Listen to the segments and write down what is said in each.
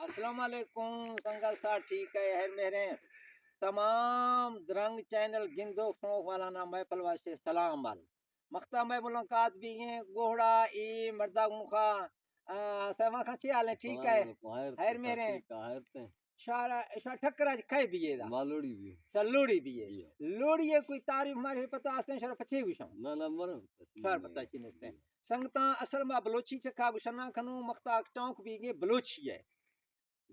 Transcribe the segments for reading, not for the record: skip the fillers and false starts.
السلام علیکم سنگت سا ٹھیک ہے ہر میرے تمام درنگ چینل گندو سنو والا نام میں پلواشے سلام وال مختہ میں ملاقات بھی ہیں گوڑا ای مردہ گنخا سیما کھچی آلے ٹھیک ہے ہر میرے شاہ ٹھکرہ کھائی بھی ہے لوڑی بھی لوڑی بھی ہے لوڑی ہے کوئی تعریف ہمارے پتہ آستے شرف اچھے گوشاں نہ مرم شار پتہ چی نستے سنگتاں اصل میں بلوچی چکا گوشنا کھنو مختہ ٹونک بھی گے بلوچی ہے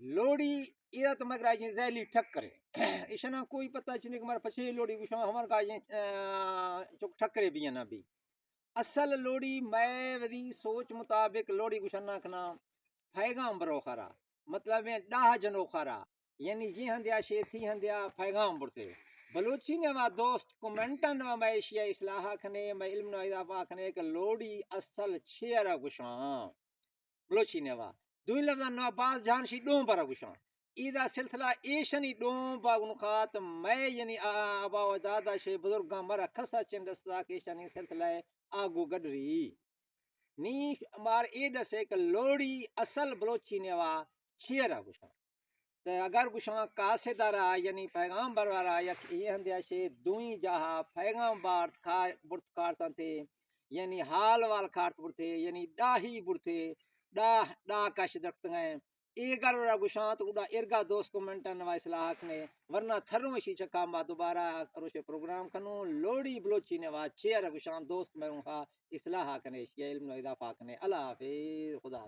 لوڑی یہ تو مگر آجیں زیلی ٹھکرے اشنا کوئی پتہ چنے کہ ہمارا پچھے لوڑی گوشنا ہمارا کا آجیں چک ٹھکرے بھی ہیں نا بھی اصل لوڑی میں ودی سوچ مطابق لوڑی گوشنا کھنا پیغام برو خرا مطلب ہے ڈاہ جنو خرا یعنی جی ہندیا شیتھی ہندیا پیغام برتے بلوچی نے وا دوست کومنٹن و میں اشیاء اصلاح کھنے میں علم نو اضافہ کھنے کہ لوڑی اصل چھیرا گوشاں بلوچی نے وا دوئی لفظ نو باز جان شی ڈون پر گوشاں ایدہ سلسلہ ایشنی ڈون با گنخات میں یعنی آبا و دادا شے بزرگاں مرا کھسا چندستا کہ ایشنی سلسلہ آگو گڈری نی مار ایڈ سے کہ لوڑی اصل بلوچی نے وا چھیرا گوشاں تے اگر گوشاں قاصدارا یعنی پیغام بروارا یا یہ ہندیا شے دوئی جہاں پیغام بار برت کارتا تھے یعنی حال وال کارت برتے یعنی ڈاہی برتے ڈا کش درخت ہیں ایگر ورا گوشاں تو ادا ارگا دوست کو منٹن و اصلاح نے ورنہ تھروں وشی چکا ما دوبارہ کروشے پروگرام کنو لوڑی بلوچی نے وا چیر گوشاں دوست میں اصلاح کنے علم و اضافہ کنے اللہ حافظ خدا